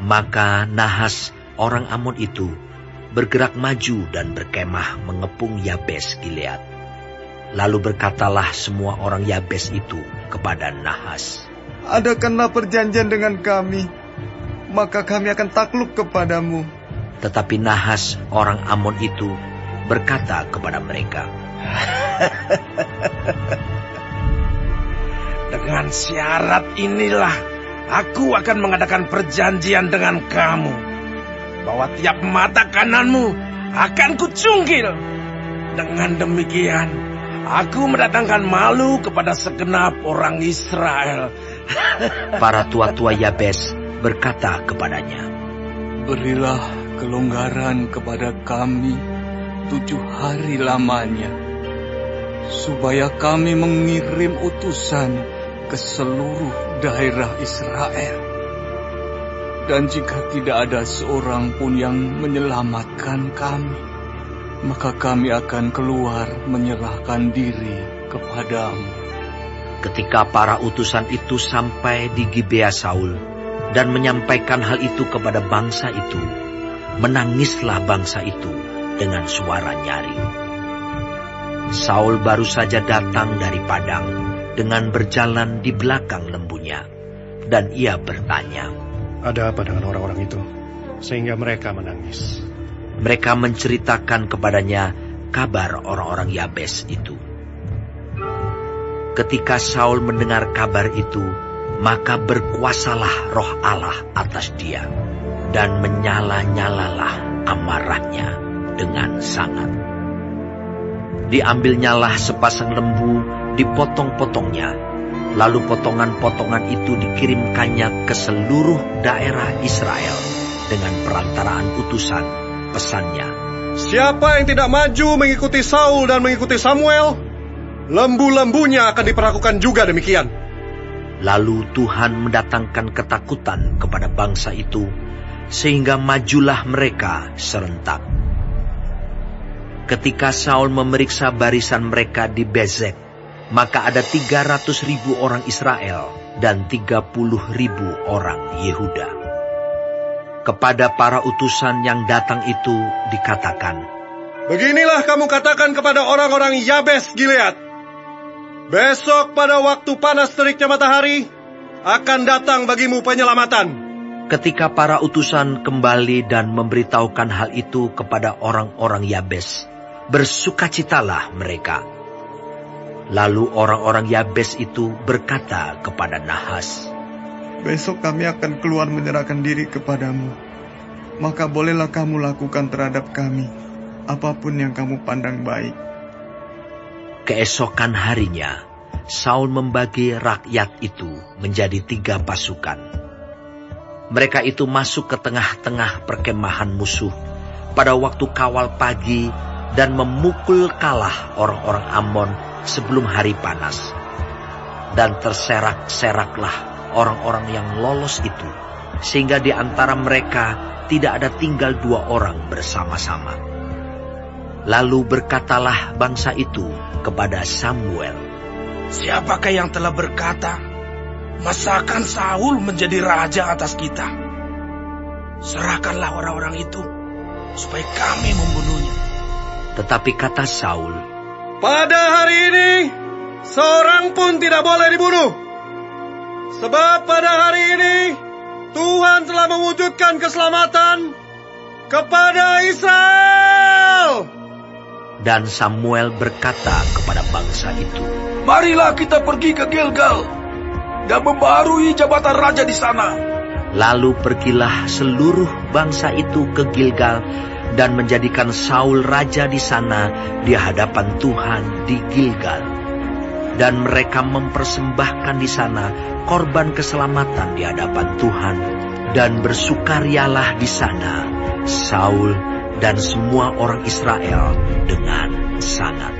Maka Nahas orang Amon itu bergerak maju dan berkemah mengepung Yabes Gilead. Lalu berkatalah semua orang Yabes itu kepada Nahas, "Adakanlah perjanjian dengan kami, maka kami akan takluk kepadamu." Tetapi Nahas orang Amon itu berkata kepada mereka, "Dengan syarat inilah aku akan mengadakan perjanjian dengan kamu, bahwa tiap mata kananmu akan kucungkil. Dengan demikian, aku mendatangkan malu kepada segenap orang Israel." Para tua-tua Yabes berkata kepadanya, "Berilah kelonggaran kepada kami 7 hari lamanya, supaya kami mengirim utusan ke seluruh daerah Israel. Dan jika tidak ada seorang pun yang menyelamatkan kami, maka kami akan keluar menyerahkan diri kepadamu." Ketika para utusan itu sampai di Gibea Saul dan menyampaikan hal itu kepada bangsa itu, menangislah bangsa itu dengan suara nyaring. Saul baru saja datang dari padang dengan berjalan di belakang lembunya, dan ia bertanya, "Ada apa dengan orang-orang itu, sehingga mereka menangis?" Mereka menceritakan kepadanya kabar orang-orang Yabes itu. Ketika Saul mendengar kabar itu, maka berkuasalah roh Allah atas dia, dan menyala-nyalalah amarahnya dengan sangat. Diambilnyalah sepasang lembu, dipotong-potongnya, lalu potongan-potongan itu dikirimkannya ke seluruh daerah Israel dengan perantaraan utusan. Pesannya, "Siapa yang tidak maju mengikuti Saul dan mengikuti Samuel, lembu-lembunya akan diperlakukan juga demikian." Lalu Tuhan mendatangkan ketakutan kepada bangsa itu, sehingga majulah mereka serentak. Ketika Saul memeriksa barisan mereka di Bezek, maka ada 300.000 orang Israel dan 30.000 orang Yehuda. Kepada para utusan yang datang itu dikatakan, "Beginilah kamu katakan kepada orang-orang Yabes Gilead, besok pada waktu panas teriknya matahari, akan datang bagimu penyelamatan." Ketika para utusan kembali dan memberitahukan hal itu kepada orang-orang Yabes, bersukacitalah mereka. Lalu orang-orang Yabes itu berkata kepada Nahas, "Besok kami akan keluar menyerahkan diri kepadamu. Maka bolehlah kamu lakukan terhadap kami apapun yang kamu pandang baik." Keesokan harinya, Saul membagi rakyat itu menjadi 3 pasukan. Mereka itu masuk ke tengah-tengah perkemahan musuh pada waktu kawal pagi dan memukul kalah orang-orang Amon sebelum hari panas. Dan terserak-seraklah orang-orang yang lolos itu, sehingga di antara mereka tidak ada tinggal 2 orang bersama-sama. Lalu berkatalah bangsa itu kepada Samuel, "Siapakah yang telah berkata, masakan Saul menjadi raja atas kita? Serahkanlah orang-orang itu, supaya kami membunuhnya." Tetapi kata Saul, "Pada hari ini, seorang pun tidak boleh dibunuh. Sebab pada hari ini, Tuhan telah mewujudkan keselamatan kepada Israel." Dan Samuel berkata kepada bangsa itu, "Marilah kita pergi ke Gilgal dan membarui jabatan raja di sana." Lalu pergilah seluruh bangsa itu ke Gilgal dan menjadikan Saul raja di sana di hadapan Tuhan di Gilgal. Dan mereka mempersembahkan di sana korban keselamatan di hadapan Tuhan, dan bersukarialah di sana Saul dan semua orang Israel dengan sangat.